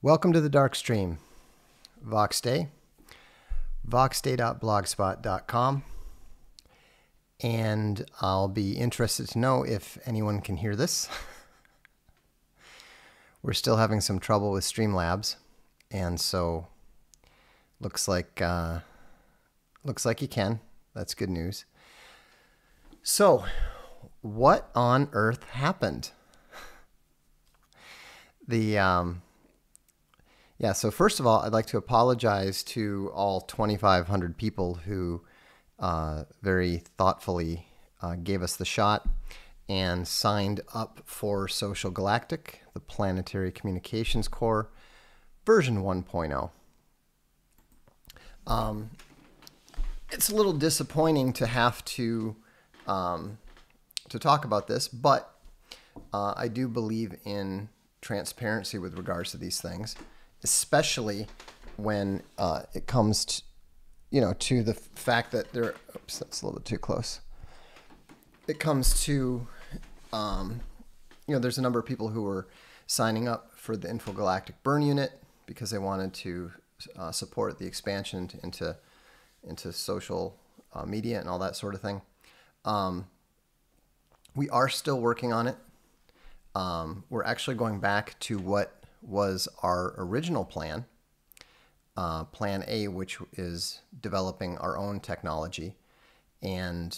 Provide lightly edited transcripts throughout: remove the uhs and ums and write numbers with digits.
Welcome to the Darkstream. VoxDay, voxday.blogspot.com. And I'll be interested to know if anyone can hear this. We're still having some trouble with Streamlabs, and so looks like you can. That's good news. So, what on earth happened? So first of all, I'd like to apologize to all 2,500 people who very thoughtfully gave us the shot and signed up for SocialGalactic, the Planetary Communications Core, version 1.0. It's a little disappointing to have to talk about this, but I do believe in transparency with regards to these things, especially when it comes to, to the fact that there. Oops, that's a little bit too close. It comes to, there's a number of people who were signing up for the Infogalactic Burn Unit because they wanted to support the expansion into social media and all that sort of thing. We are still working on it. We're actually going back to what was our original plan, Plan A, which is developing our own technology. And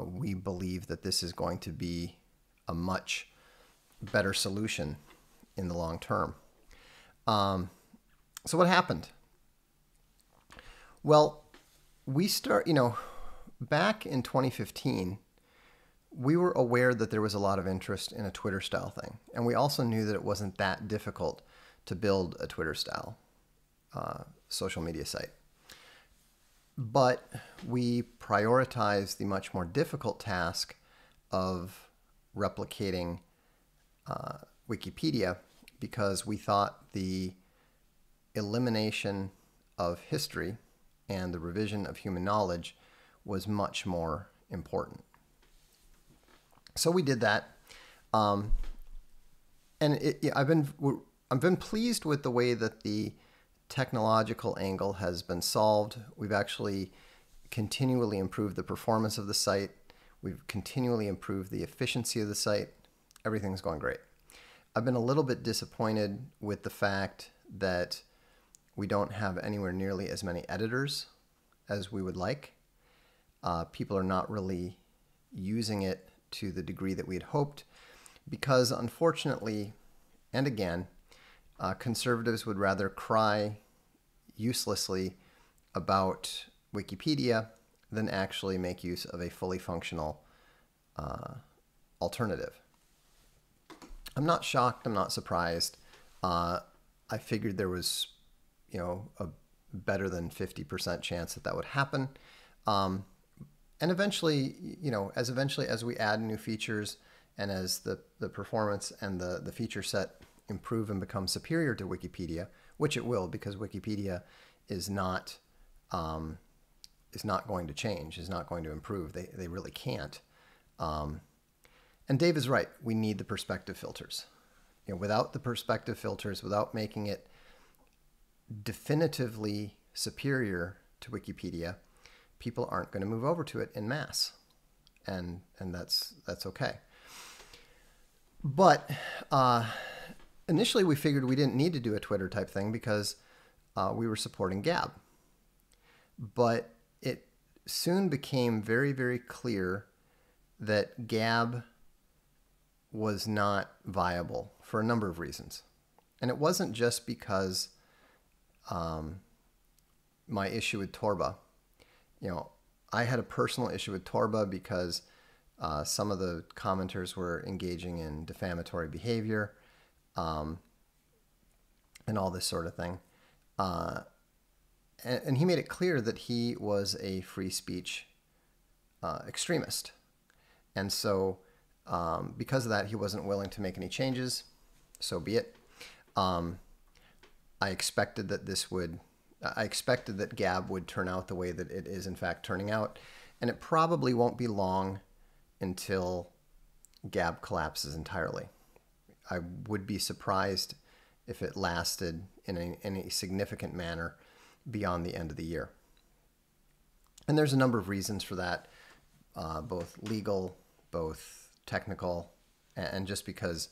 we believe that this is going to be a much better solution in the long term. So what happened? Well, back in 2015, we were aware that there was a lot of interest in a Twitter style thing. And we also knew that it wasn't that difficult to build a Twitter style social media site. But we prioritized the much more difficult task of replicating Wikipedia because we thought the elimination of history and the revision of human knowledge was much more important. So we did that, and I've been pleased with the way that the technological angle has been solved. We've actually continually improved the performance of the site. We've continually improved the efficiency of the site. Everything's going great. I've been a little bit disappointed with the fact that we don't have anywhere nearly as many editors as we would like. People are not really using it to the degree that we had hoped, because unfortunately, and again, conservatives would rather cry uselessly about Wikipedia than actually make use of a fully functional alternative. I'm not shocked. I'm not surprised. I figured there was, a better than 50% chance that would happen. And eventually, as we add new features and as the performance and the feature set improve and become superior to Wikipedia, which it will, because Wikipedia is not going to change, is not going to improve. They really can't. And Dave is right. We need the perspective filters. Without the perspective filters, without making it definitively superior to Wikipedia, people aren't going to move over to it en masse, and that's okay. But initially, we figured we didn't need to do a Twitter type thing because we were supporting Gab. But it soon became very, very clear that Gab was not viable for a number of reasons, and it wasn't just because my issue with Torba. I had a personal issue with Torba because some of the commenters were engaging in defamatory behavior and all this sort of thing. And he made it clear that he was a free speech extremist. And so because of that, he wasn't willing to make any changes. So be it. I expected that Gab would turn out the way that it is in fact turning out, and it probably won't be long until Gab collapses entirely. I would be surprised if it lasted in a significant manner beyond the end of the year. And there's a number of reasons for that, both legal, both technical, and just because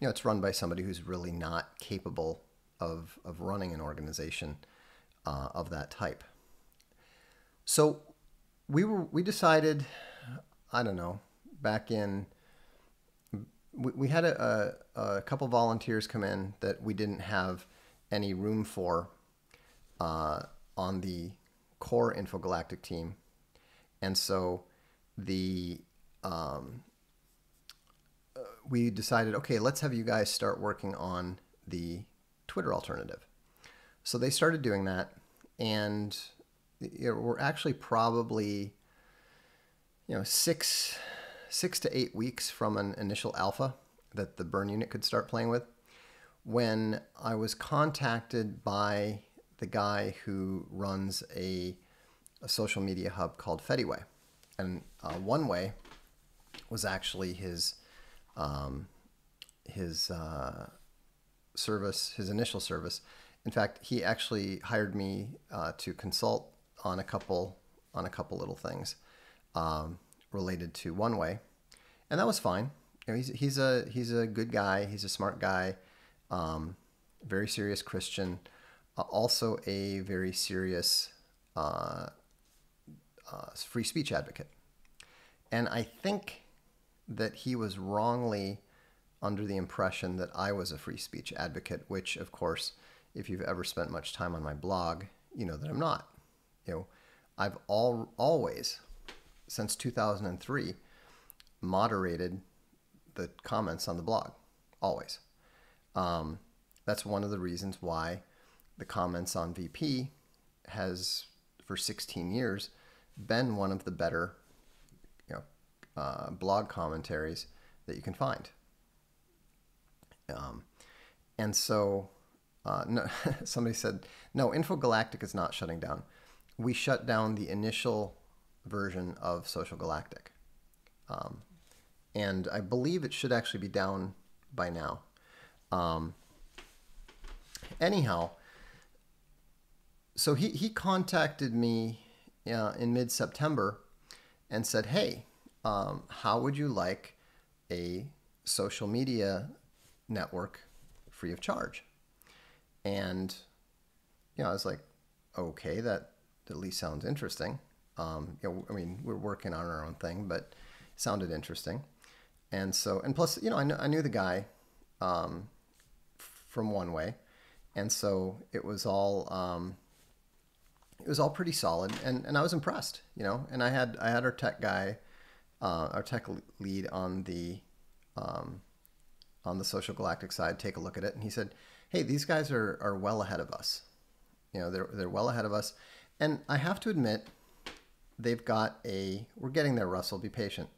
it's run by somebody who's really not capable of running an organization of that type. So we decided, I don't know, back in, we had a couple volunteers come in that we didn't have any room for on the core InfoGalactic team. And so we decided, okay, let's have you guys start working on the Twitter alternative. So they started doing that, and we're actually probably 6 to 8 weeks from an initial alpha that the burn unit could start playing with, when I was contacted by the guy who runs a social media hub called Fediway. And One Way was actually his service, his initial service. In fact, he actually hired me to consult on a couple little things related to One Way, and that was fine. He's a good guy. He's a smart guy, very serious Christian, also a very serious free speech advocate. And I think that he was wrongly under the impression that I was a free speech advocate, which, of course, if you've ever spent much time on my blog, you know that I'm not. I've always, since 2003, moderated the comments on the blog, always. That's one of the reasons why the comments on VP has, for 16 years, been one of the better blog commentaries that you can find. And so no, somebody said, no, InfoGalactic is not shutting down. We shut down the initial version of SocialGalactic. And I believe it should actually be down by now. Anyhow, so he contacted me in mid-September and said, hey, how would you like a social media network free of charge? And I was like, okay, that at least sounds interesting. We're working on our own thing, but it sounded interesting. And so, and plus, I knew the guy from One Way, and so it was all pretty solid, and I was impressed, And I had our tech guy, our tech lead on the SocialGalactic side take a look at it, and he said, hey, these guys are well ahead of us. They're well ahead of us. And I have to admit, they've got we're getting there, Russell, be patient.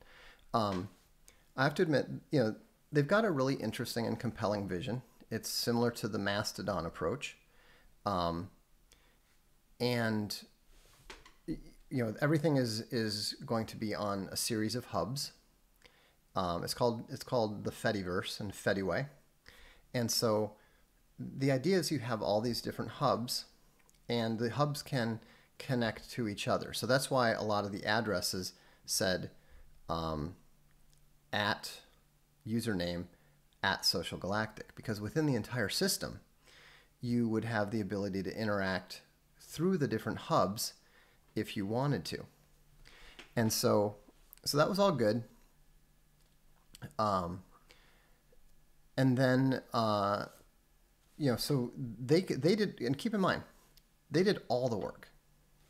I have to admit, they've got a really interesting and compelling vision. It's similar to the Mastodon approach. And everything is going to be on a series of hubs. It's called the Fediverse and Fediway. And so the idea is you have all these different hubs, and the hubs can connect to each other. So that's why a lot of the addresses said at username at SocialGalactic, because within the entire system, you would have the ability to interact through the different hubs if you wanted to. And so that was all good. And then, so they did, and keep in mind, they did all the work.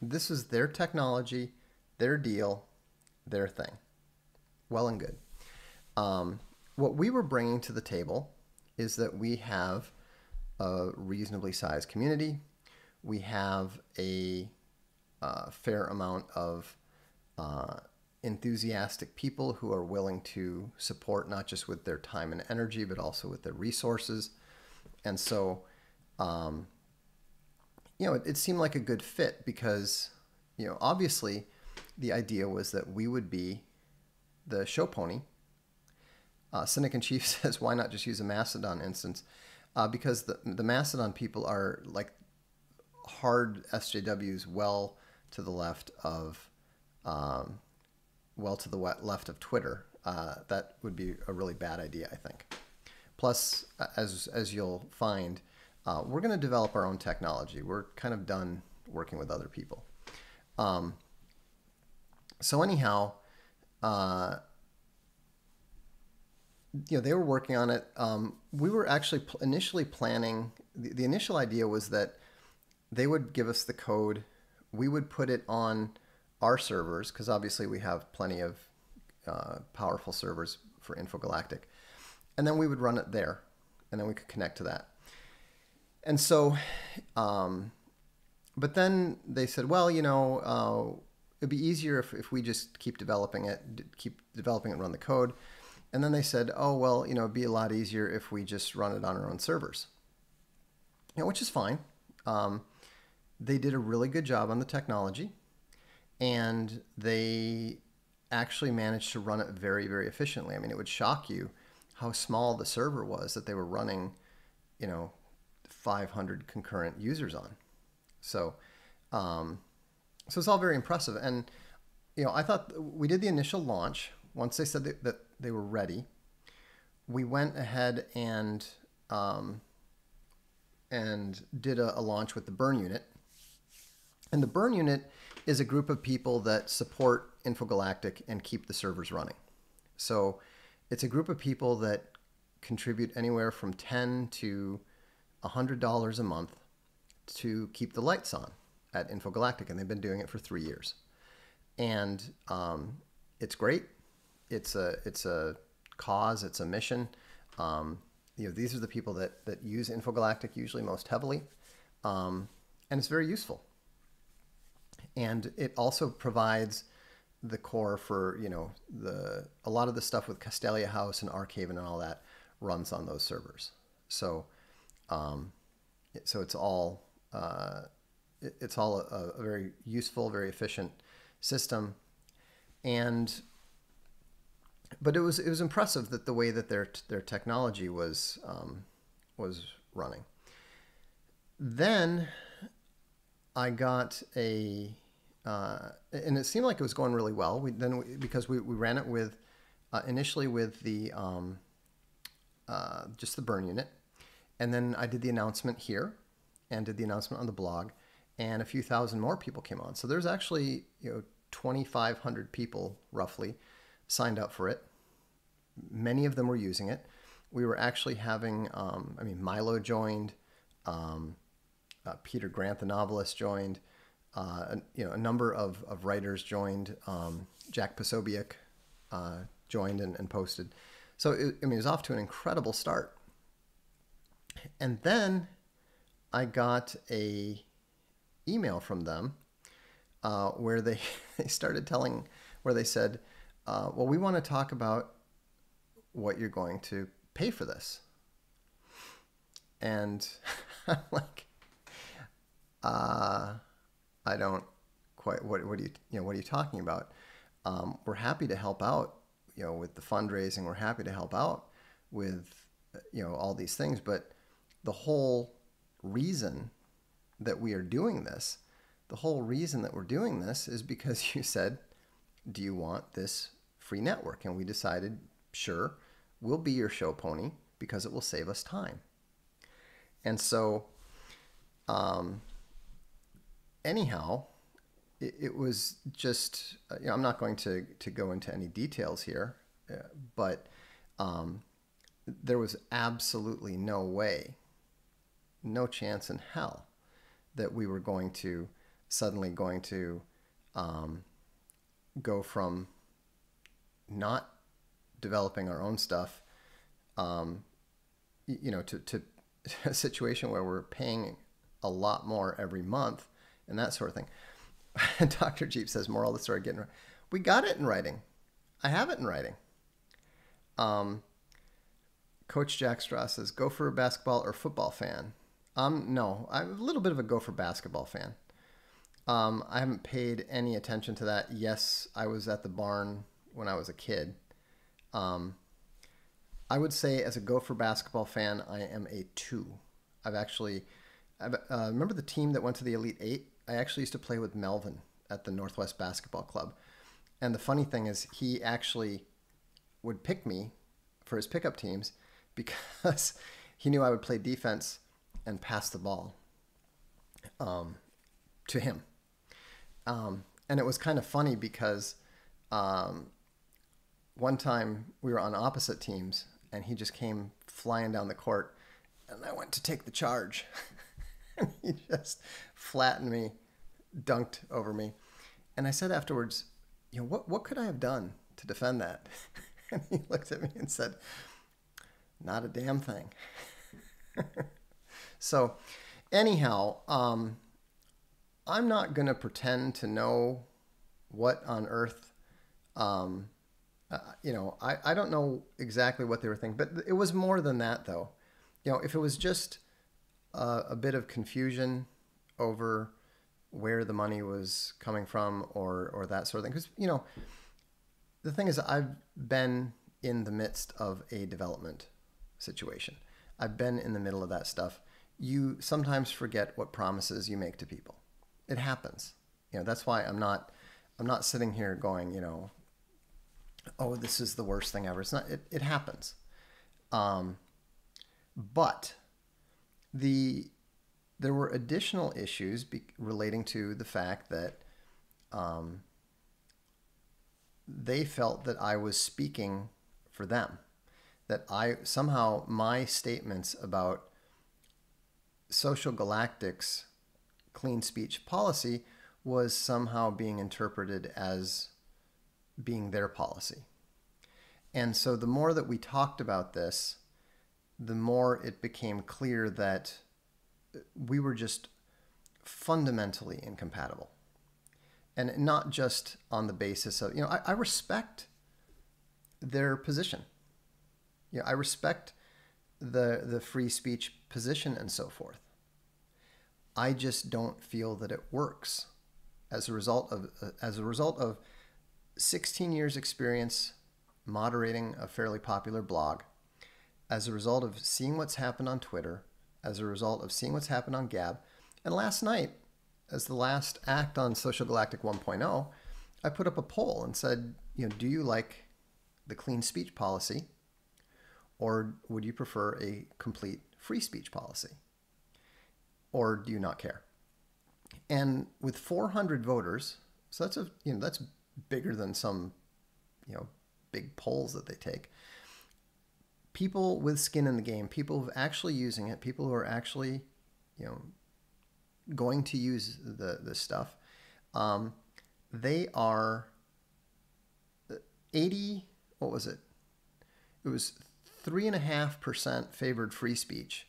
This is their technology, their deal, their thing. Well and good. What we were bringing to the table is that we have a reasonably sized community. We have a fair amount of enthusiastic people who are willing to support, not just with their time and energy, but also with their resources. And so, it seemed like a good fit because, obviously the idea was that we would be the show pony. Cynic in Chief says, why not just use a Mastodon instance? because the Mastodon people are like hard SJWs well to the left of left of Twitter. That would be a really bad idea, I think. Plus, as you'll find, we're going to develop our own technology. We're kind of done working with other people. So anyhow, they were working on it. We were actually initially planning. The initial idea was that they would give us the code. We would put it on our servers, because obviously we have plenty of powerful servers for SocialGalactic. And then we would run it there, and then we could connect to that. And so, but then they said, well, it'd be easier if we just keep developing it, and run the code. And then they said, oh, well, it'd be a lot easier if we just run it on our own servers, which is fine. They did a really good job on the technology, and they actually managed to run it very, very efficiently. I mean, it would shock you how small the server was that they were running, 500 concurrent users on. So, it's all very impressive. And, I thought we did the initial launch. Once they said that they were ready, we went ahead and did a launch with the Burn Unit. And the Burn Unit is a group of people that support SocialGalactic and keep the servers running. So it's a group of people that contribute anywhere from $10 to $100 a month to keep the lights on at SocialGalactic, and they've been doing it for 3 years. And it's great. It's a cause. It's a mission. These are the people that use SocialGalactic usually most heavily, and it's very useful. And it also provides the core for a lot of the stuff with Castelia House and Archaven and all that runs on those servers. So it's all a very useful, very efficient system. But it was impressive that the way that their technology was running. Then I got and it seemed like it was going really well. Because we ran it with initially with the just the Burn Unit, and then I did the announcement here, and did the announcement on the blog, and a few thousand more people came on. So there's actually 2,500 people roughly signed up for it. Many of them were using it. We were actually having, Milo joined, Peter Grant, the novelist, joined, a number of writers joined. Jack Posobiec joined and posted. So it was off to an incredible start. And then I got a email from them where they started where they said, well, we want to talk about what you're going to pay for this. And I'm like, I don't quite, what are you talking about? We're happy to help out, with the fundraising. We're happy to help out with, all these things. But the whole reason that we are doing this, is because you said, do you want this free network? And we decided, sure, we'll be your show pony because it will save us time. And so, anyhow, it was just, I'm not going to go into any details here, but there was absolutely no way, no chance in hell that we were suddenly going to go from not developing our own stuff, to a situation where we're paying a lot more every month and that sort of thing. Dr. Jeep says, moral of the story, we got it in writing. I have it in writing. Coach Jack Strauss says, Gopher basketball or football fan? No, I'm a little bit of a Gopher basketball fan. I haven't paid any attention to that. Yes, I was at the barn when I was a kid. I would say as a Gopher basketball fan, I am a 2. I've actually, remember the team that went to the Elite Eight? I actually used to play with Melvin at the Northwest Basketball Club. And the funny thing is, he actually would pick me for his pickup teams because he knew I would play defense and pass the ball to him. And it was kind of funny because one time we were on opposite teams and he just came flying down the court and I went to take the charge. And he just flattened me, dunked over me. And I said afterwards, what could I have done to defend that? And he looked at me and said, not a damn thing. So anyhow, I'm not going to pretend to know what on earth, I don't know exactly what they were thinking, but it was more than that though. If it was just a bit of confusion over where the money was coming from or that sort of thing. Because, the thing is, I've been in the midst of a development situation. I've been in the middle of that stuff. You sometimes forget what promises you make to people. It happens. That's why I'm not sitting here going, oh, this is the worst thing ever. It's not, it happens. But there were additional issues relating to the fact that they felt that I was speaking for them, that somehow my statements about SocialGalactic's clean speech policy was somehow being interpreted as being their policy. And so the more that we talked about this, the more it became clear that we were just fundamentally incompatible. And not just on the basis of, I respect their position. I respect the free speech position and so forth. I just don't feel that it works as a result of 16 years experience moderating a fairly popular blog, as a result of seeing what's happened on Twitter, as a result of seeing what's happened on Gab. And last night, as the last act on Social Galactic 1.0, I put up a poll and said, do you like the clean speech policy, or would you prefer a complete free speech policy? Or do you not care? And with 400 voters, so that's bigger than some, big polls that they take. People with skin in the game, people who are actually using it, people who are actually, going to use this stuff, they are 80, what was it? It was 3.5% favored free speech.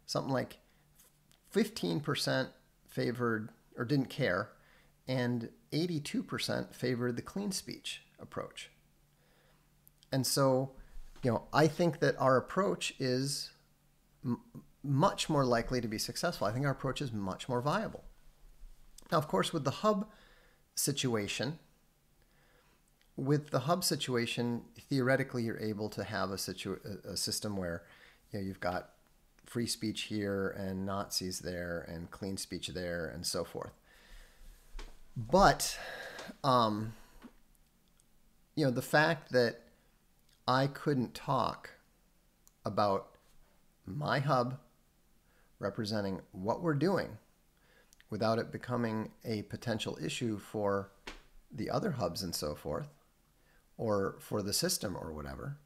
Something like 15% favored or didn't care, and 82% favored the clean speech approach. And so, I think that our approach is much more likely to be successful. I think our approach is much more viable. Now, of course, with the hub situation, theoretically, you're able to have a system where you've got free speech here and Nazis there and clean speech there and so forth. But, the fact that I couldn't talk about my hub representing what we're doing without it becoming a potential issue for the other hubs and so forth, or for the system or whatever,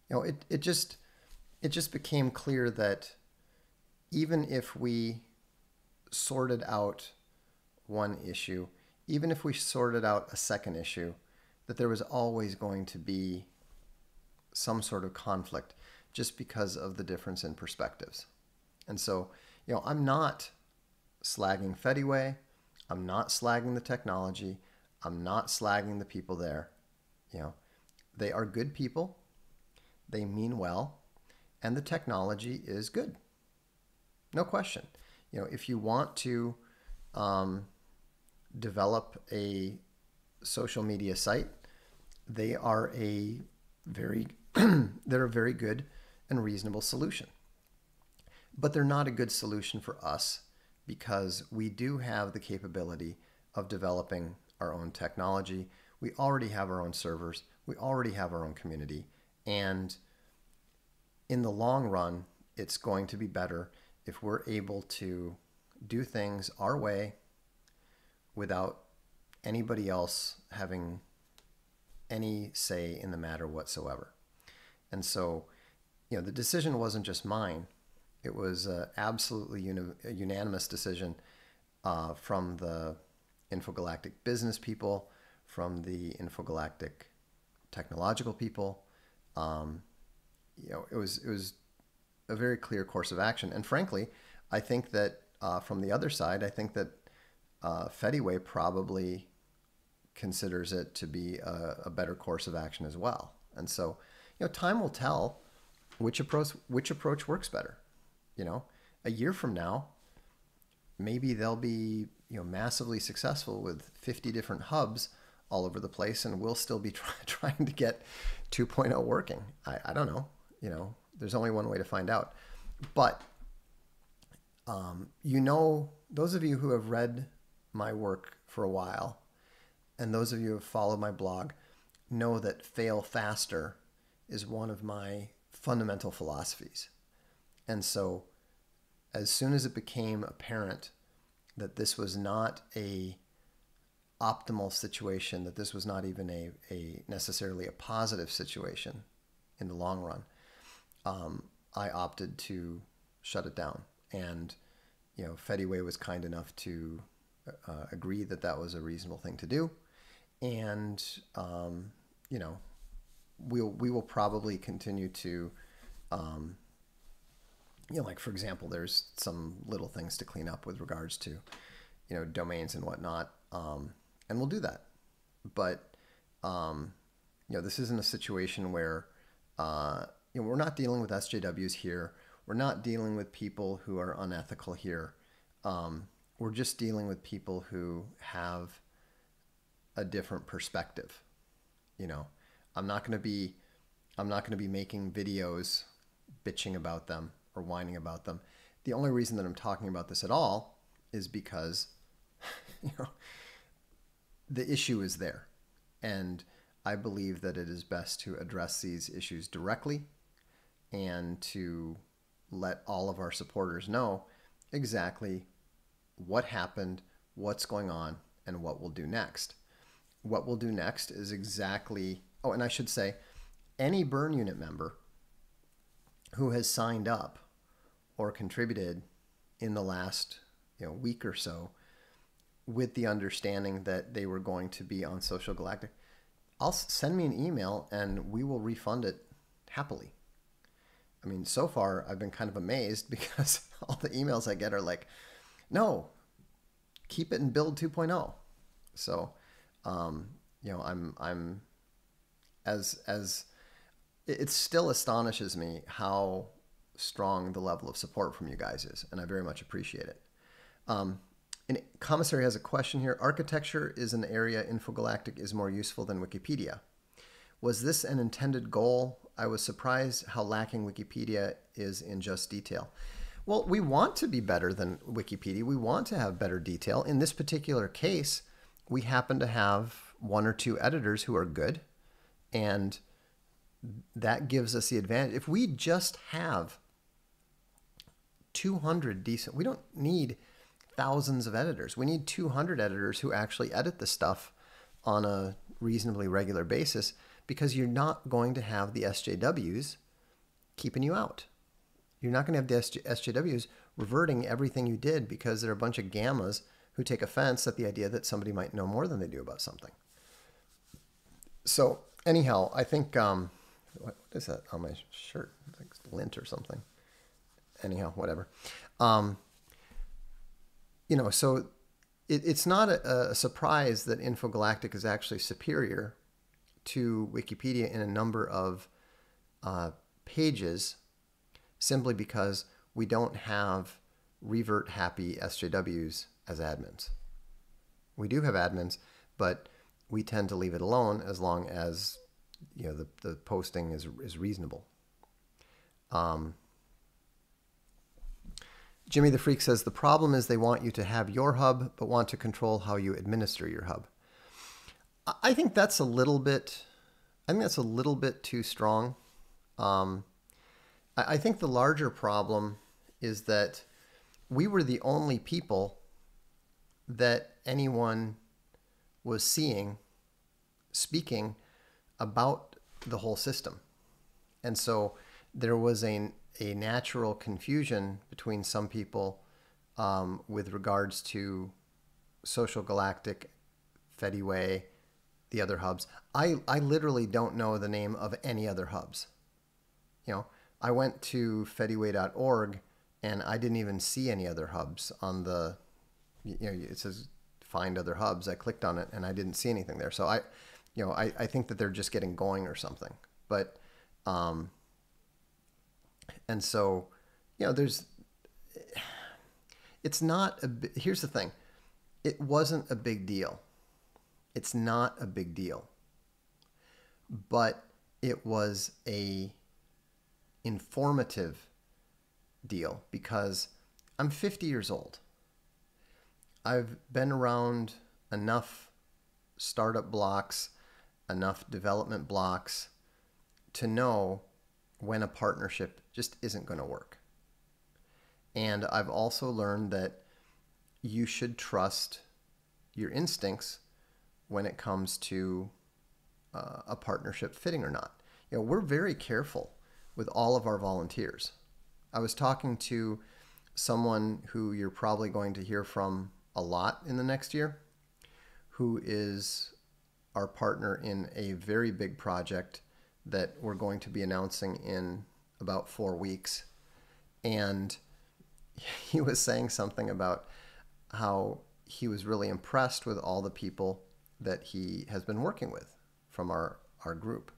it just became clear that even if we sorted out one issue, even if we sorted out a second issue, that there was always going to be some sort of conflict just because of the difference in perspectives. And so, I'm not slagging Fediway. I'm not slagging the technology. I'm not slagging the people there. They are good people. They mean well. And the technology is good. No question. If you want to develop a social media site, they are a very they're a very good and reasonable solution. But they're not a good solution for us because we do have the capability of developing our own technology. We already have our own servers. We already have our own community. And in the long run, it's going to be better if we're able to do things our way without anybody else having any say in the matter whatsoever. And so, the decision wasn't just mine. It was an absolutely unanimous decision from the InfoGalactic business people, from the InfoGalactic technological people. It was a very clear course of action. And frankly, I think that from the other side, I think that Fediway probably considers it to be a better course of action as well. And so, time will tell which approach works better. A year from now, maybe they'll be massively successful with 50 different hubs all over the place, and we'll still be trying to get 2.0 working. I don't know. There's only one way to find out. But those of you who have read my work for a while, and those of you who have followed my blog, know that fail faster is one of my fundamental philosophies. And so as soon as it became apparent that this was not a optimal situation, that this was not even a necessarily a positive situation in the long run, I opted to shut it down. And, Fediway was kind enough to agree that that was a reasonable thing to do. And, we will probably continue to, like, for example, there's some little things to clean up with regards to, domains and whatnot. And we'll do that. But, this isn't a situation where, we're not dealing with SJWs here. We're not dealing with people who are unethical here. We're just dealing with people who have a different perspective. I'm not going to be making videos bitching about them or whining about them. The only reason that I'm talking about this at all is because, the issue is there. And I believe that it is best to address these issues directly and to let all of our supporters know exactly what happened, what's going on, and what we'll do next. What we'll do next is exactly... Oh, and I should say, any burn unit member who has signed up or contributed in the last week or so with the understanding that they were going to be on SocialGalactic, send me an email and we will refund it happily. I mean, so far I've been kind of amazed because all the emails I get are like, no, keep it and build 2.0. So, I'm as it still astonishes me how strong the level of support from you guys is, and I very much appreciate it. And Commissary has a question here. Architecture is an area InfoGalactic is more useful than Wikipedia. Was this an intended goal? I was surprised how lacking Wikipedia is in just detail. Well, we want to be better than Wikipedia. We want to have better detail. In this particular case, we happen to have one or two editors who are good, and that gives us the advantage. If we just have 200 decent, we don't need thousands of editors. We need 200 editors who actually edit the stuff on a reasonably regular basis, because you're not going to have the SJWs keeping you out. You're not going to have the SJWs reverting everything you did because they're a bunch of gammas who take offense at the idea that somebody might know more than they do about something. So anyhow, I think, what is that on my shirt? It's like lint or something. Anyhow, whatever. So it's not a surprise that InfoGalactic is actually superior to Wikipedia in a number of pages, simply because we don't have revert happy SJWs as admins. We do have admins, but we tend to leave it alone as long as the posting is reasonable. Jimmy the Freak says, the problem is they want you to have your hub, but want to control how you administer your hub. I think that's a little bit too strong. I think the larger problem is that we were the only people that anyone was speaking about the whole system. And so there was a natural confusion between some people with regards to SocialGalactic, Fediway, the other hubs. I literally don't know the name of any other hubs. I went to fediway.org and I didn't even see any other hubs on the, it says find other hubs. I clicked on it and I didn't see anything there. So I think that they're just getting going or something. But, and so, it's not here's the thing. It wasn't a big deal. It's not a big deal. But it was a informative deal because I'm 50 years old. I've been around enough startup blocks, enough development blocks to know when a partnership just isn't going to work. And I've also learned that you should trust your instincts when it comes to a partnership fitting or not. We're very careful with all of our volunteers. I was talking to someone who you're probably going to hear from a lot in the next year, who is our partner in a very big project that we're going to be announcing in about 4 weeks. And he was saying something about how he was really impressed with all the people that he has been working with from our group.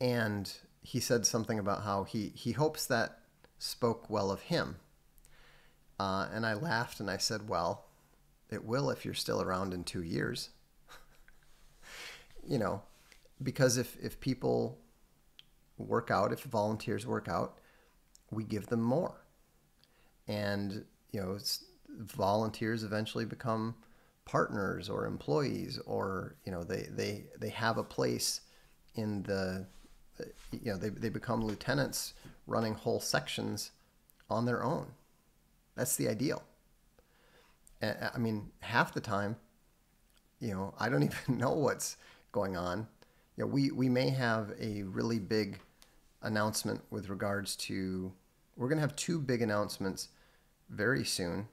And he said something about how he hopes that spoke well of him. And I laughed and I said, well, it will if you're still around in 2 years. Because if people work out, if volunteers work out, we give them more. And, volunteers eventually become partners or employees, or, they have a place in the, they become lieutenants running whole sections on their own. That's the ideal. I mean, half the time, I don't even know what's going on. We may have a really big announcement with regards to, we're going to have 2 big announcements very soon.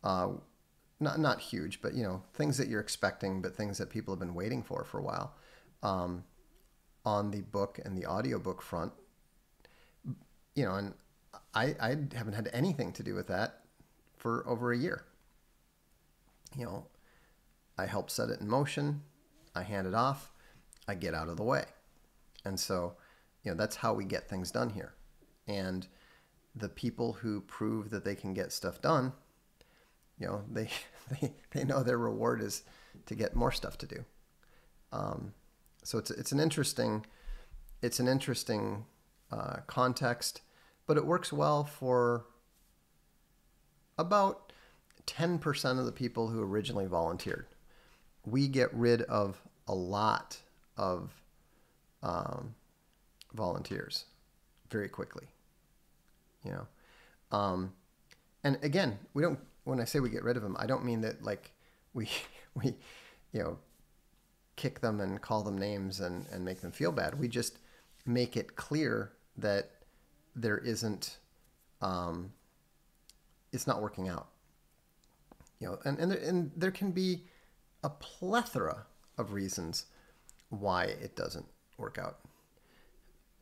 Not huge, but, things that you're expecting, but things that people have been waiting for a while, on the book and the audiobook front. And I haven't had anything to do with that for over a year. I help set it in motion. I hand it off. I get out of the way. And so, that's how we get things done here. And the people who prove that they can get stuff done, they know their reward is to get more stuff to do. So it's an interesting context, but it works well for about 10% of the people who originally volunteered. We get rid of a lot of volunteers very quickly. And again, we don't. When I say we get rid of them, I don't mean that like we kick them and call them names and make them feel bad. We just make it clear that there isn't, it's not working out. And there can be a plethora of reasons why it doesn't work out.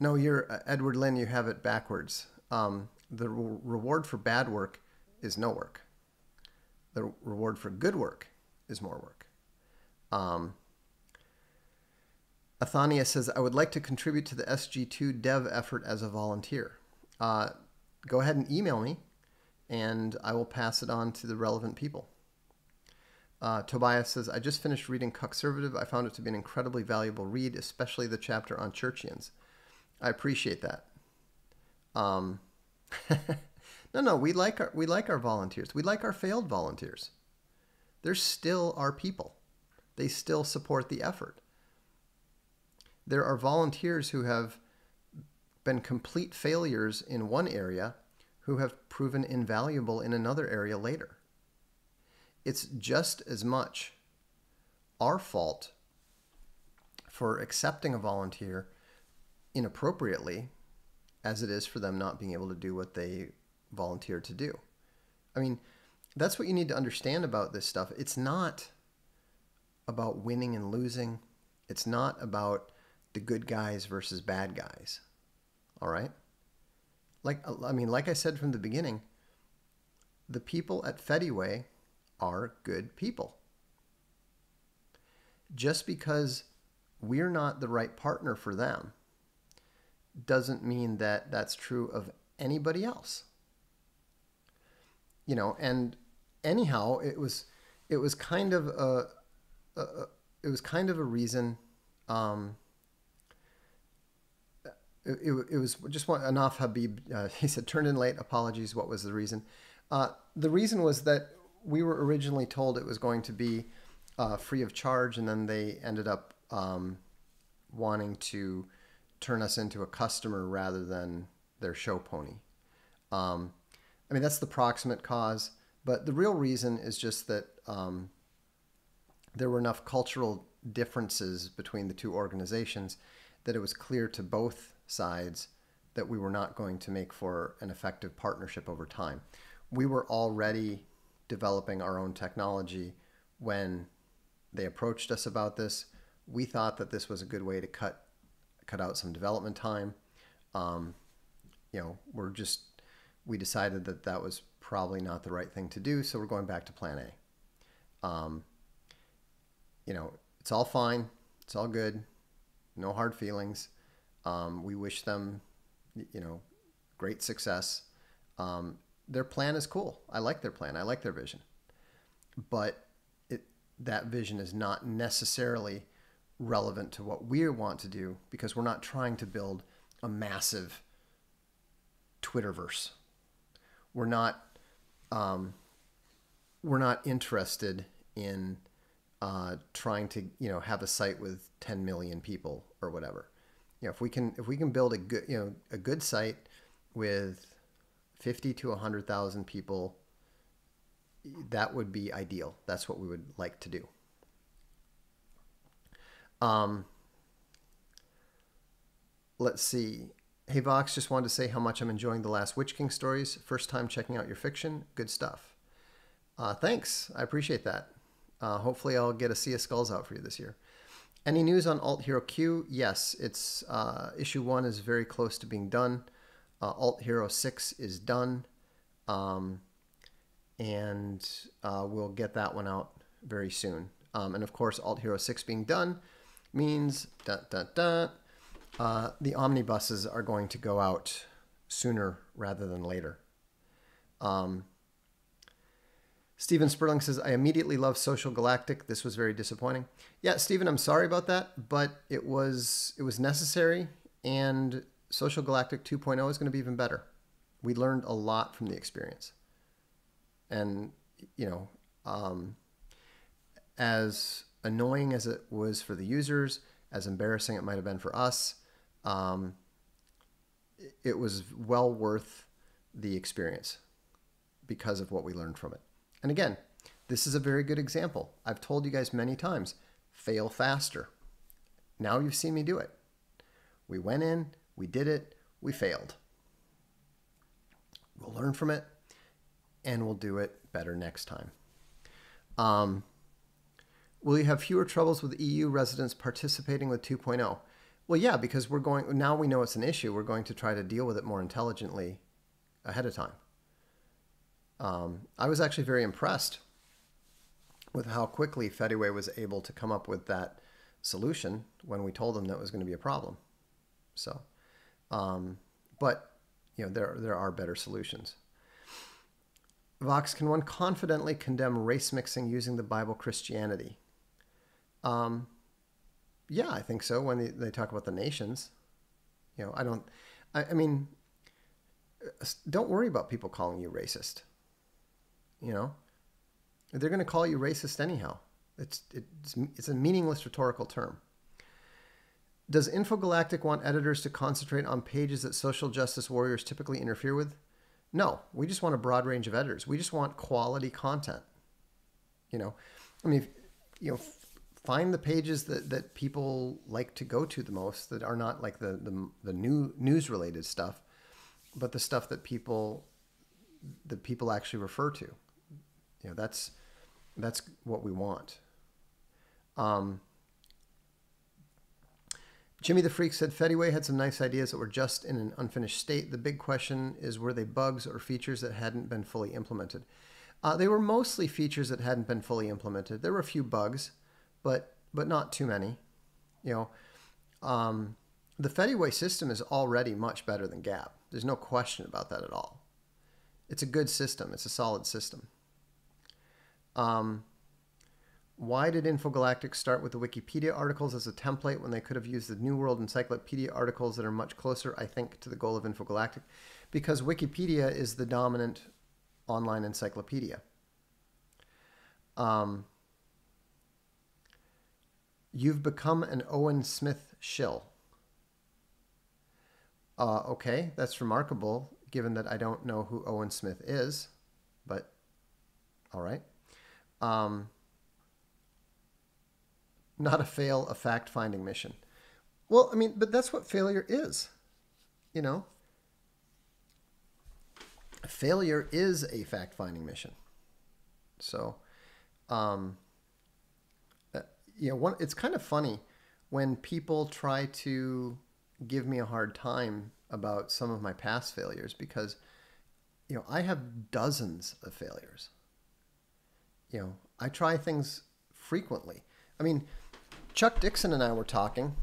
No, you're Edward Lynn, you have it backwards. The reward for bad work is no work. The reward for good work is more work. Athania says, I would like to contribute to the SG2 dev effort as a volunteer. Go ahead and email me, and I will pass it on to the relevant people. Tobias says, I just finished reading Conservative. I found it to be an incredibly valuable read, especially the chapter on Churchians. I appreciate that. No, we like our volunteers. We like our failed volunteers. They're still our people. They still support the effort. There are volunteers who have been complete failures in one area who have proven invaluable in another area later. It's just as much our fault for accepting a volunteer inappropriately as it is for them not being able to do what they volunteered to do. I mean, that's what you need to understand about this stuff. It's not about winning and losing. It's not about the good guys versus bad guys. All right? Like I said from the beginning, the people at Fediway are good people. Just because we're not the right partner for them doesn't mean that that's true of anybody else. You know, and anyhow, it was kind of a reason. It was just one. Anaf Habib, he said, turned in late. Apologies. What was the reason? The reason was that we were originally told it was going to be free of charge, and then they ended up wanting to turn us into a customer rather than their show pony. I mean, that's the proximate cause, but the real reason is just that there were enough cultural differences between the two organizations that it was clear to both sides that we were not going to make for an effective partnership over time. We were already developing our own technology when they approached us about this. We thought that this was a good way to cut out some development time. We decided that that was probably not the right thing to do, so we're going back to plan A. It's all fine. It's all good. No hard feelings. We wish them, great success. Their plan is cool. I like their plan. I like their vision. But that vision is not necessarily relevant to what we want to do, because we're not trying to build a massive Twitterverse. We're not interested in trying to have a site with 10 million people or whatever. If we can build a good site with 50 to 100,000 people, that would be ideal. That's what we would like to do. Let's see. Hey Vox, just wanted to say how much I'm enjoying the last Witch King stories. First time checking out your fiction. Good stuff. Thanks. I appreciate that. Hopefully I'll get a Sea of Skulls out for you this year. Any news on Alt Hero Q? Yes, it's issue 1 is very close to being done. Alt Hero 6 is done. And we'll get that one out very soon. And of course, Alt Hero 6 being done means the omnibuses are going to go out sooner rather than later. Stephen Sperling says, I immediately love SocialGalactic. This was very disappointing. Yeah, Stephen, I'm sorry about that, but it was necessary, and SocialGalactic 2.0 is going to be even better. We learned a lot from the experience. And, as annoying as it was for the users, as embarrassing it might have been for us, it was well worth the experience because of what we learned from it. And again, this is a very good example. I've told you guys many times, fail faster. Now you've seen me do it. We went in, we did it, we failed. We'll learn from it, and we'll do it better next time. Will you have fewer troubles with EU residents participating with 2.0? Well, yeah, because now we know it's an issue. We're going to try to deal with it more intelligently ahead of time. I was actually very impressed with how quickly Fediway was able to come up with that solution when we told them that was going to be a problem. So, but there are better solutions. Vox, can one confidently condemn race mixing using the Bible Christianity? Yeah, I think so. When they talk about the nations, I mean, don't worry about people calling you racist. They're going to call you racist anyhow. It's a meaningless rhetorical term. Does InfoGalactic want editors to concentrate on pages that social justice warriors typically interfere with? No, we just want a broad range of editors. We just want quality content. Find the pages that people like to go to the most, that are not like the new news related stuff, but the stuff that people actually refer to. That's what we want. Jimmy the Freak said Fediway had some nice ideas that were just in an unfinished state. The big question is, were they bugs or features that hadn't been fully implemented? They were mostly features that hadn't been fully implemented. There were a few bugs, but not too many. The Fediway system is already much better than Gap. There's no question about that at all. It's a good system. It's a solid system. Why did InfoGalactic start with the Wikipedia articles as a template when they could have used the New World Encyclopedia articles that are much closer, I think, to the goal of InfoGalactic? Because Wikipedia is the dominant online encyclopedia. You've become an Owen Smith shill. Okay, that's remarkable, given that I don't know who Owen Smith is, but all right. Not a fail, a fact-finding mission. Well, I mean, but that's what failure is, Failure is a fact-finding mission. So, it's kind of funny when people try to give me a hard time about some of my past failures, because, I have dozens of failures. I try things frequently. I mean, Chuck Dixon and I were talking,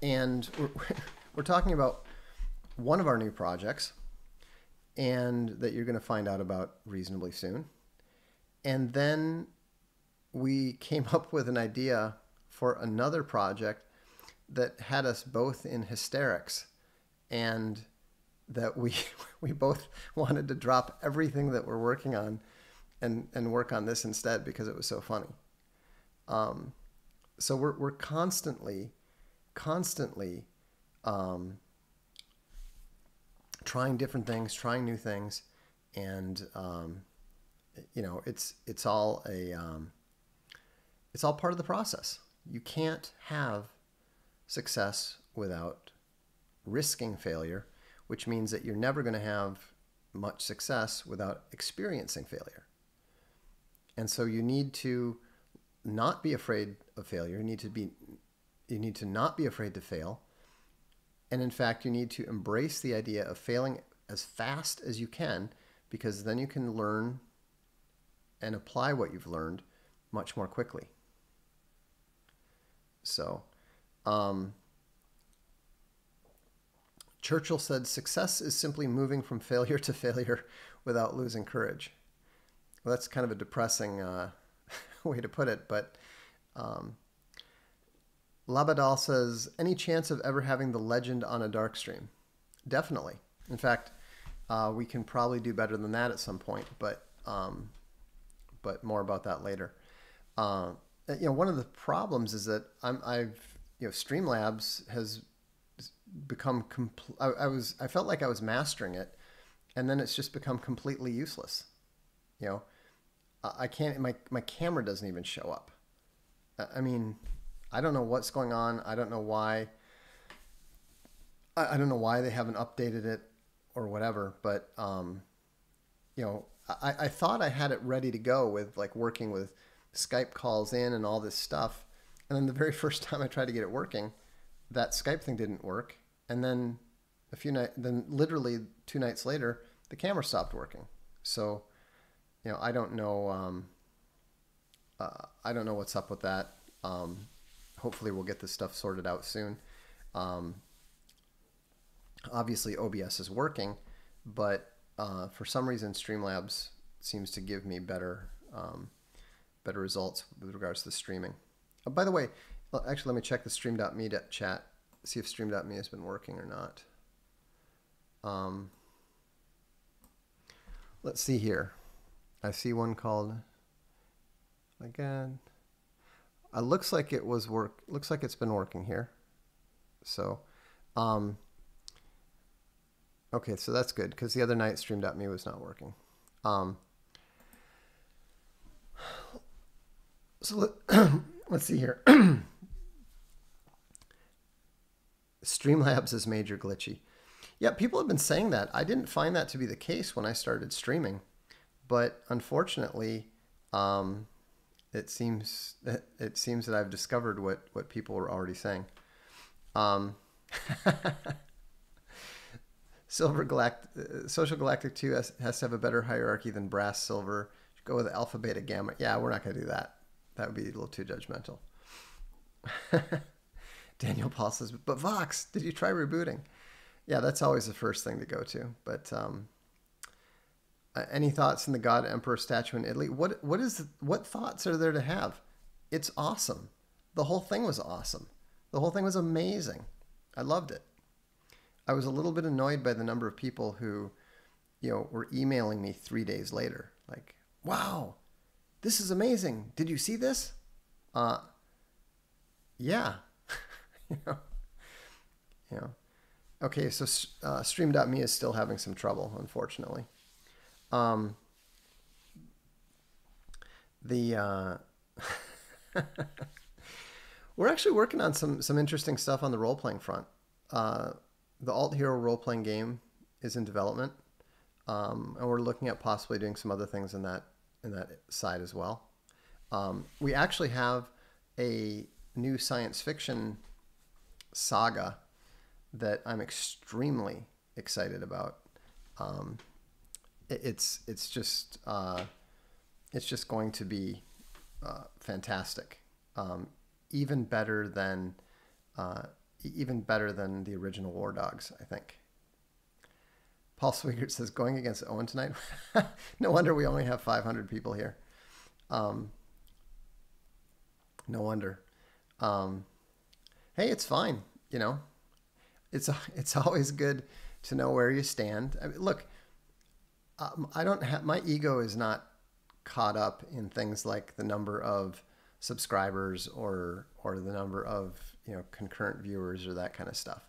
and we're talking about one of our new projects, and that you're going to find out about reasonably soon. And then we came up with an idea for another project that had us both in hysterics, and that we both wanted to drop everything that we're working on and work on this instead, because it was so funny. So we're constantly trying different things, trying new things, and it's all part of the process. You can't have success without risking failure, which means that you're never going to have much success without experiencing failure. And so you need to not be afraid of failure. You need to not be afraid to fail. And in fact, you need to embrace the idea of failing as fast as you can, because then you can learn and apply what you've learned much more quickly. So, Churchill said, success is simply moving from failure to failure without losing courage. Well, that's kind of a depressing way to put it, but Labadal says, any chance of ever having the legend on a Darkstream? Definitely. In fact, we can probably do better than that at some point, but more about that later. One of the problems is that Streamlabs has become I felt like I was mastering it, and then it's just become completely useless. I can't. My camera doesn't even show up. I mean, I don't know what's going on. I don't know why. I don't know why they haven't updated it or whatever. But I thought I had it ready to go with working with Skype calls in and all this stuff. And then the very first time I tried to get it working, that Skype thing didn't work. And then then literally 2 nights later, the camera stopped working. So, I don't know. I don't know what's up with that. Hopefully, we'll get this stuff sorted out soon. Obviously, OBS is working, but for some reason, Streamlabs seems to give me better better results with regards to the streaming. By the way, actually, let me check the stream.me chat, see if stream.me has been working or not. Let's see here. I see one called, again, looks like it was looks like it's been working here. So, okay, so that's good, because the other night stream.me was not working. So let's see here. Streamlabs is major glitchy. Yeah, people have been saying that. I didn't find that to be the case when I started streaming, but unfortunately, it seems that I've discovered what people were already saying. SocialGalactic 2 has to have a better hierarchy than brass, silver. Go with alpha, beta, gamma. Yeah, we're not going to do that. That would be a little too judgmental. Daniel Paul says, but Vox, did you try rebooting? Yeah, that's always the first thing to go to. But any thoughts on the God Emperor statue in Italy? What thoughts are there to have? It's awesome. The whole thing was awesome. The whole thing was amazing. I loved it. I was a little bit annoyed by the number of people who, were emailing me 3 days later, like, "Wow, this is amazing. Did you see this?" Yeah. Okay, so stream.me is still having some trouble, unfortunately. We're actually working on some interesting stuff on the role-playing front. The Alt Hero role-playing game is in development, and we're looking at possibly doing some other things in that side as well. We actually have a new science fiction saga that I'm extremely excited about. It's just going to be fantastic. Even better than the original War Dogs, I think. Paul Swigert says, going against Owen tonight? No wonder we only have 500 people here. No wonder. Hey, it's fine. It's always good to know where you stand. I mean, look, my ego is not caught up in things like the number of subscribers or the number of concurrent viewers or that kind of stuff.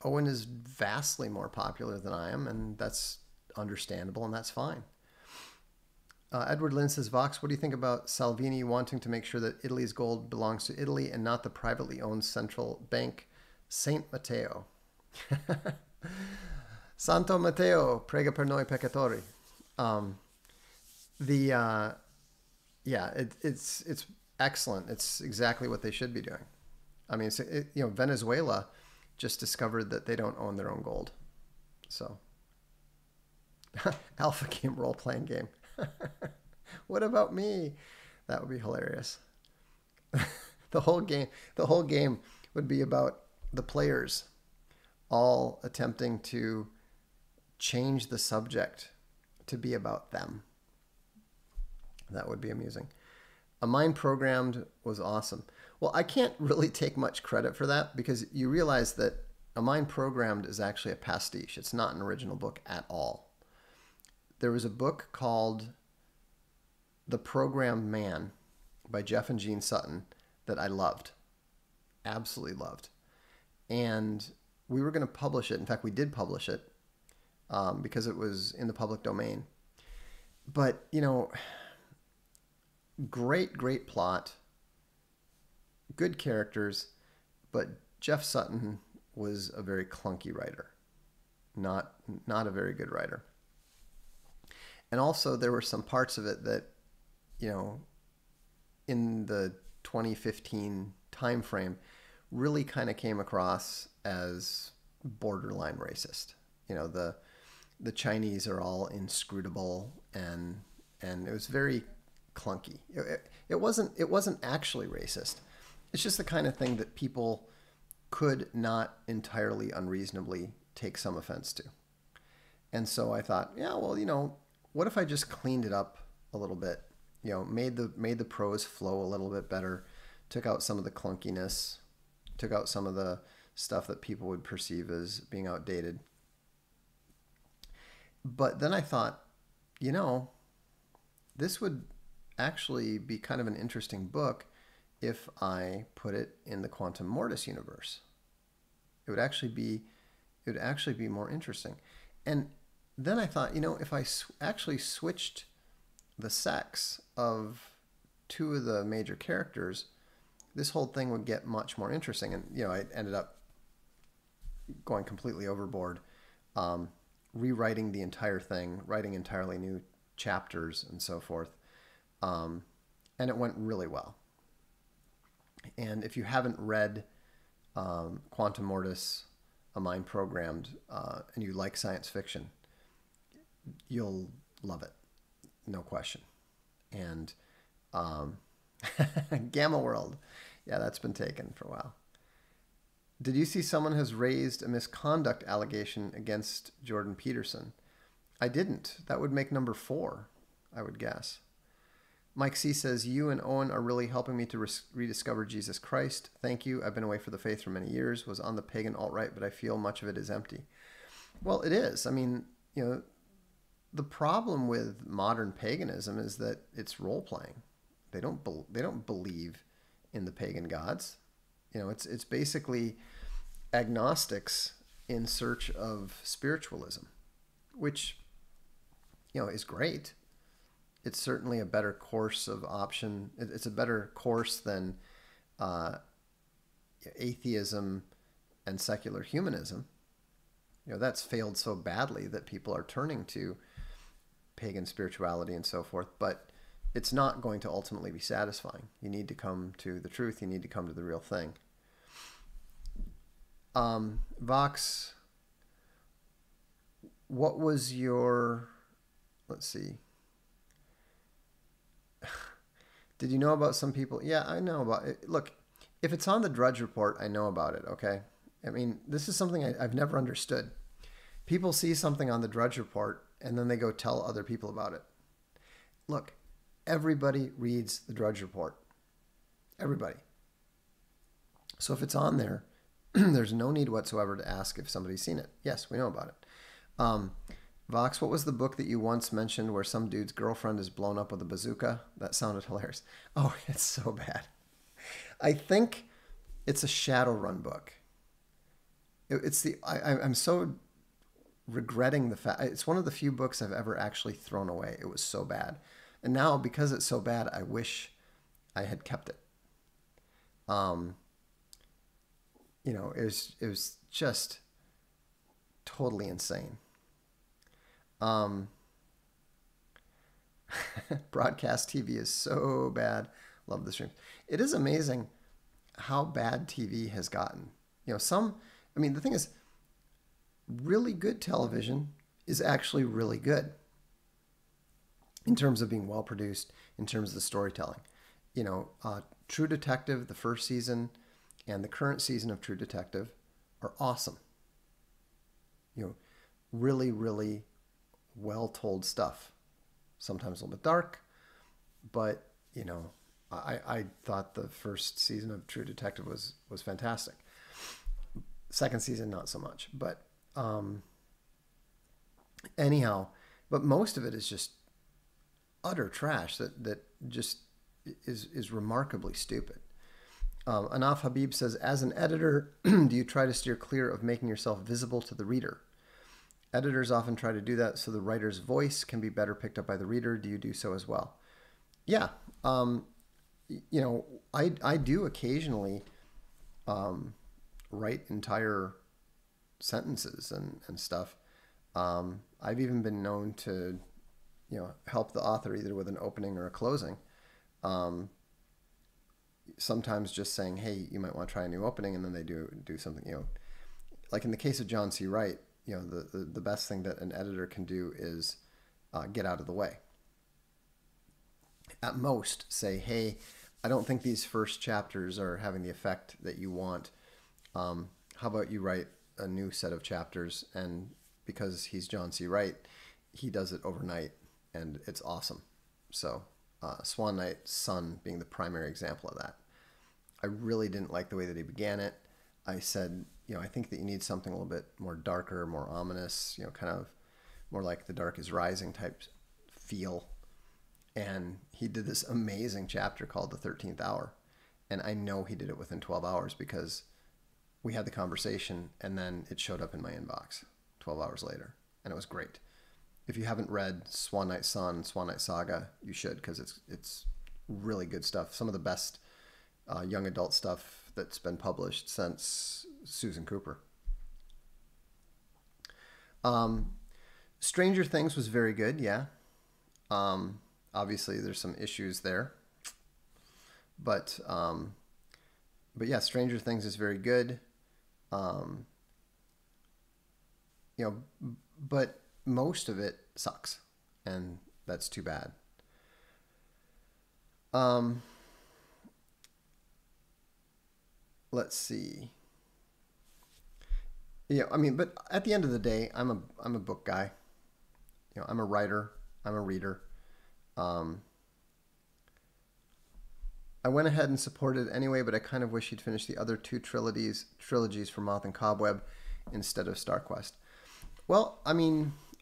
Owen is vastly more popular than I am, and that's understandable, and that's fine. Edward Lynn says, Vox, what do you think about Salvini wanting to make sure that Italy's gold belongs to Italy and not the privately owned central bank, Saint Matteo? Santo Matteo, prega per noi peccatori. It's excellent. It's exactly what they should be doing. I mean, Venezuela just discovered that they don't own their own gold. So, alpha game, role-playing game. What about me? That would be hilarious. The whole game would be about the players all attempting to change the subject to be about them. That would be amusing. A Mind Programmed was awesome. Well, I can't really take much credit for that, because you realize that A Mind Programmed is actually a pastiche. It's not an original book at all. There was a book called The Programmed Man by Jeff and Jean Sutton that I loved. Absolutely loved. And we were going to publish it. In fact, we did publish it because it was in the public domain. But, great plot, good characters, but Jeff Sutton was a very clunky writer, not a very good writer. And also there were some parts of it that, in the 2015 timeframe, really kind of came across as borderline racist. The Chinese are all inscrutable, and it was very clunky. It wasn't actually racist. It's just the kind of thing that people could not entirely unreasonably take some offense to. And so I thought, yeah, well, what if I just cleaned it up a little bit? Made the prose flow a little bit better, took out some of the clunkiness, took out some of the stuff that people would perceive as being outdated. But then I thought, this would actually be kind of an interesting book if I put it in the Quantum Mortis universe. It would actually be more interesting. And then I thought, if I actually switched the sex of two of the major characters, this whole thing would get much more interesting. And I ended up going completely overboard, rewriting the entire thing, writing entirely new chapters and so forth. And it went really well. And if you haven't read Quantum Mortis, A Mind Programmed, and you like science fiction, you'll love it, no question. And Gamma World, yeah, that's been taken for a while. Did you see someone has raised a misconduct allegation against Jordan Peterson? I didn't. That would make number 4, I would guess. Mike C. says, you and Owen are really helping me to rediscover Jesus Christ. Thank you. I've been away from the faith for many years, was on the pagan alt-right, but I feel much of it is empty. Well, it is. I mean, the problem with modern paganism is that it's role-playing. They don't believe in the pagan gods. It's basically agnostics in search of spiritualism, which, is great. It's certainly a better course of option. It's a better course than atheism and secular humanism. That's failed so badly that people are turning to pagan spirituality and so forth, but it's not going to ultimately be satisfying. You need to come to the truth. You need to come to the real thing. Vox, what was your, let's see. Did you know about some people? Yeah, I know about it. Look, if it's on the Drudge Report, I know about it, okay? I mean, this is something I've never understood. People see something on the Drudge Report, and then they go tell other people about it. Look, everybody reads the Drudge Report. Everybody. So if it's on there, there's no need whatsoever to ask if somebody's seen it. Yes, we know about it. Vox, what was the book that you once mentioned where some dude's girlfriend is blown up with a bazooka? That sounded hilarious. Oh, it's so bad. I think it's a Shadowrun book. I'm so regretting the fact. It's one of the few books I've ever actually thrown away. It was so bad. And now, because it's so bad, I wish I had kept it. It was just totally insane. Broadcast TV is so bad. Love the streams. It is amazing how bad TV has gotten. The thing is, really good television is actually really good in terms of being well produced, in terms of the storytelling. True Detective, the first season, and the current season of True Detective are awesome. Really, really well-told stuff. Sometimes a little bit dark, but, I thought the first season of True Detective was fantastic. Second season, not so much. But anyhow, but most of it is just utter trash that just is remarkably stupid. Anaf Habib says, as an editor, do you try to steer clear of making yourself visible to the reader? Editors often try to do that so the writer's voice can be better picked up by the reader. Do you do so as well? Yeah. I do occasionally write entire sentences and stuff. I've even been known to, help the author either with an opening or a closing. Sometimes just saying, hey, you might want to try a new opening, and then they do something, like in the case of John C. Wright, the best thing that an editor can do is get out of the way. At most, say, hey, I don't think these first chapters are having the effect that you want. How about you write a new set of chapters and because he's John C. Wright, he does it overnight, and it's awesome. So Swan Night Sun being the primary example of that. I really didn't like the way that he began it. I said, I think that you need something a little bit more darker, more ominous, kind of more like The Dark is Rising type feel. And he did this amazing chapter called The 13th Hour. And I know he did it within 12 hours because we had the conversation and then it showed up in my inbox 12 hours later. And it was great. If you haven't read Swan Night Sun, Swan Night Saga, you should, because it's really good stuff. Some of the best young adult stuff that's been published since Susan Cooper. Stranger Things was very good, yeah. Obviously, there's some issues there. But yeah, Stranger Things is very good. But most of it sucks, and that's too bad. Let's see. But at the end of the day, I'm a book guy. I'm a writer. I'm a reader. I went ahead and supported it anyway, but I kind of wish he'd finished the other two trilogies for Moth and Cobweb instead of StarQuest. Well,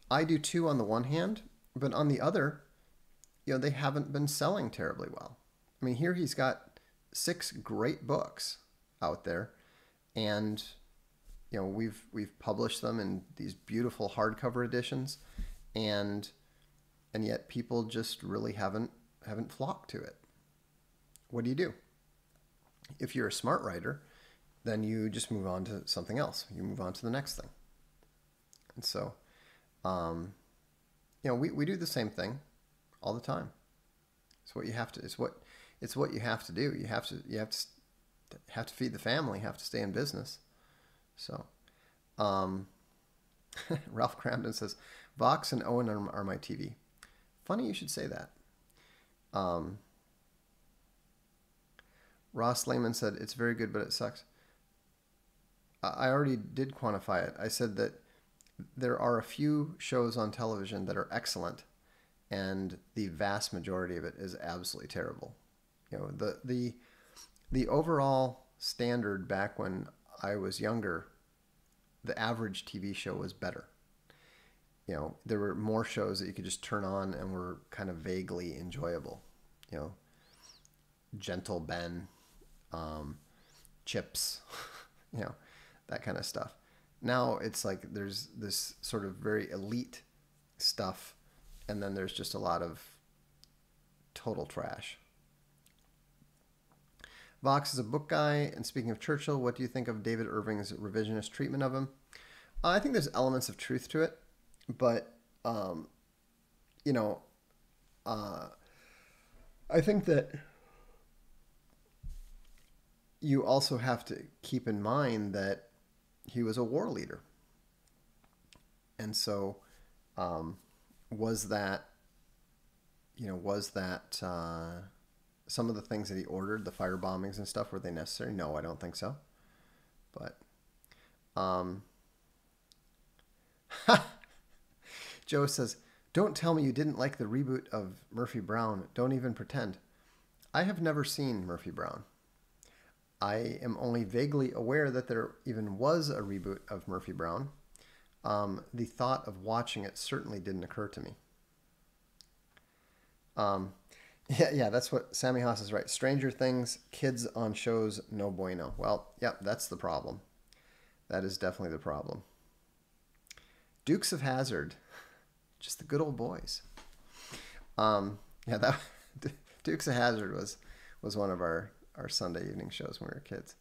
I do too on the one hand, but on the other, they haven't been selling terribly well. Here he's got 6 great books out there, and we've published them in these beautiful hardcover editions, and yet people just really haven't flocked to it. What do you do? If you're a smart writer, then you just move on to something else. You move on to the next thing. And so, we do the same thing all the time. It's what you have to. It's what you have to do. You have to feed the family. You have to stay in business. So, Ralph Cramden says, Vox and Owen are my TV. Funny you should say that. Ross Lehman said, it's very good, but it sucks. I already did quantify it. I said that there are a few shows on television that are excellent, and the vast majority of it is absolutely terrible. The overall standard back when I was younger, the average TV show was better. There were more shows that you could just turn on and were kind of vaguely enjoyable. Gentle Ben, Chips, that kind of stuff. Now it's like there's this sort of very elite stuff, and then there's just a lot of total trash. Vox is a book guy, and speaking of Churchill, what do you think of David Irving's revisionist treatment of him? I think there's elements of truth to it, but I think that you also have to keep in mind that he was a war leader. And so was that some of the things that he ordered, the fire bombings and stuff, were they necessary? No, I don't think so. But Joe says, don't tell me you didn't like the reboot of Murphy Brown. Don't even pretend. I have never seen Murphy Brown. I am only vaguely aware that there even was a reboot of Murphy Brown. The thought of watching it certainly didn't occur to me. Yeah, that's what Sammy Haas is right. Stranger Things, kids on shows, no bueno. Well, yeah, that's the problem. That is definitely the problem. Dukes of Hazzard, just the good old boys. Dukes of Hazzard was one of our Sunday evening shows when we were kids.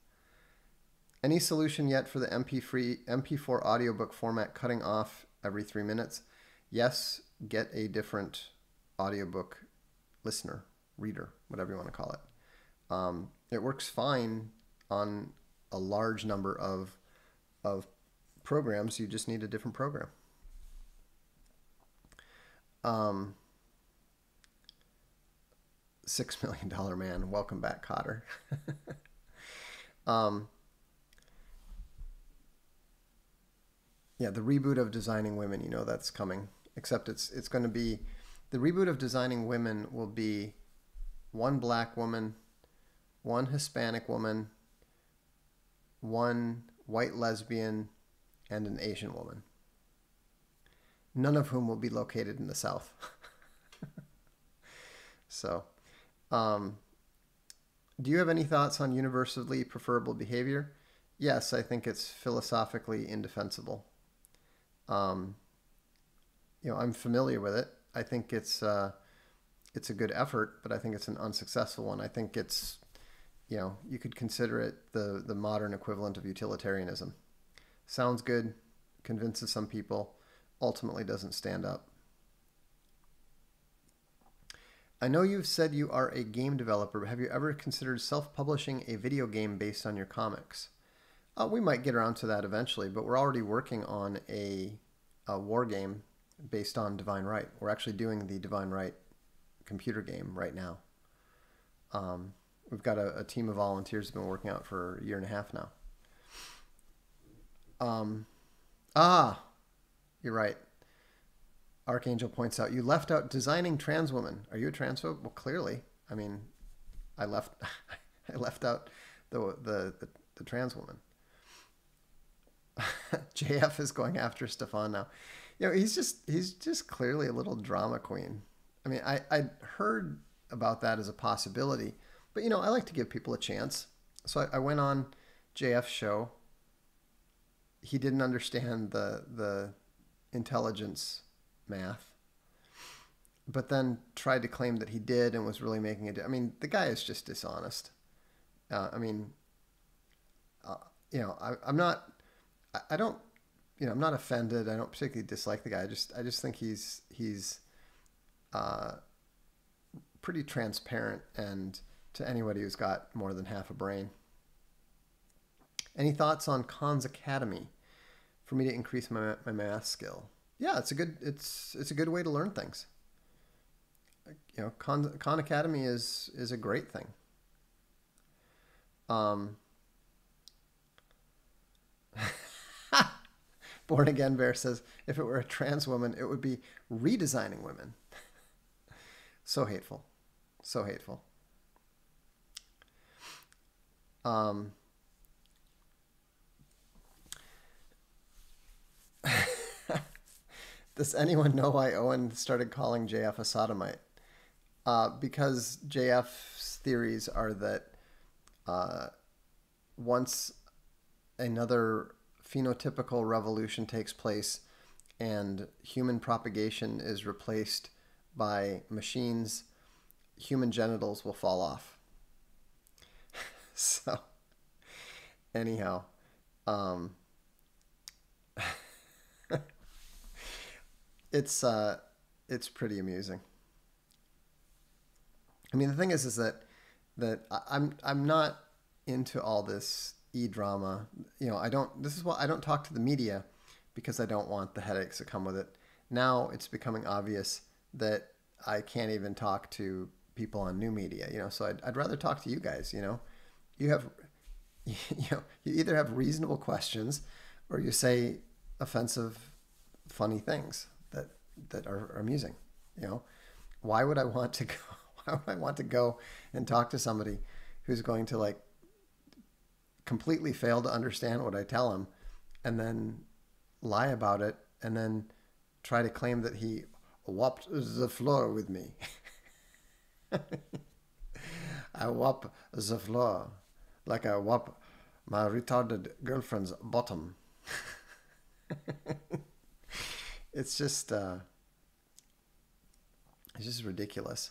Any solution yet for the MP4 audiobook format cutting off every 3 minutes? Yes, get a different audiobook listener, reader, whatever you want to call it. It works fine on a large number of programs. You just need a different program. $6 Million Man. Welcome back, Cotter. Yeah, the reboot of Designing Women, you know that's coming. Except it's going to be, the reboot of Designing Women will be one black woman, one Hispanic woman, one white lesbian, and an Asian woman. None of whom will be located in the South. So, do you have any thoughts on universally preferable behavior? Yes, I think it's philosophically indefensible. I'm familiar with it. I think it's a good effort, but I think it's an unsuccessful one. I think it's, you could consider it the modern equivalent of utilitarianism. Sounds good, convinces some people, ultimately doesn't stand up. I know you've said you are a game developer, but have you ever considered self-publishing a video game based on your comics? We might get around to that eventually, but we're already working on a war game based on Divine Right. We're actually doing the Divine Right computer game right now. We've got a team of volunteers who've been working out for a year and a half now. You're right. Archangel points out, you left out designing trans women. Are you a transphobe? Well, clearly. I mean, I left out the trans woman. JF is going after Stefan now. He's just clearly a little drama queen. I mean, I heard about that as a possibility, but I like to give people a chance. So I went on JF's show. He didn't understand the intelligence math, but then tried to claim that he did and was really making it. I mean, the guy is just dishonest. I'm not offended. I don't particularly dislike the guy. I just think he's pretty transparent, and to anybody who's got more than half a brain. Any thoughts on Khan's Academy for me to increase my math skill? Yeah, it's a good way to learn things. Khan Academy is a great thing. Born Again Bear says, if it were a trans woman, it would be redesigning women. So hateful. So hateful. Does anyone know why Owen started calling JF a sodomite? Because JF's theories are that once another phenotypical revolution takes place and human propagation is replaced by machines, human genitals will fall off. So, anyhow, it's pretty amusing. I mean, the thing is that I'm not into all this e-drama. This is why I don't talk to the media, because I don't want the headaches that come with it. Now it's becoming obvious that I can't even talk to people on new media, so I'd rather talk to you guys. You have, you either have reasonable questions or you say offensive, funny things that are amusing. Why would I want to go? Why would I want to go and talk to somebody who's going to completely fail to understand what I tell him, and then lie about it, and then try to claim that he whopped the floor with me? I whop the floor like I whop my retarded girlfriend's bottom. It's just ridiculous.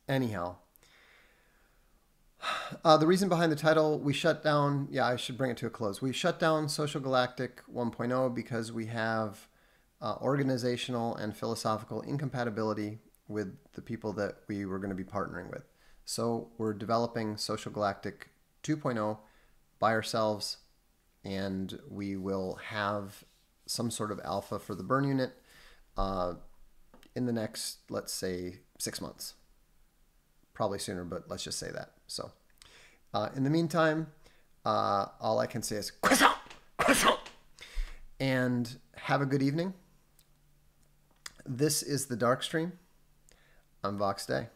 Anyhow, the reason behind the title, we shut down, I should bring it to a close. We shut down SocialGalactic 1.0 because we have organizational and philosophical incompatibility with the people that we were going to be partnering with. So we're developing SocialGalactic 2.0 by ourselves, and we will have some sort of alpha for the burn unit in the next, let's say, 6 months. Probably sooner, but let's just say that. So in the meantime, all I can say is croissant, croissant. and have a good evening. This is the Darkstream. I'm Vox Day.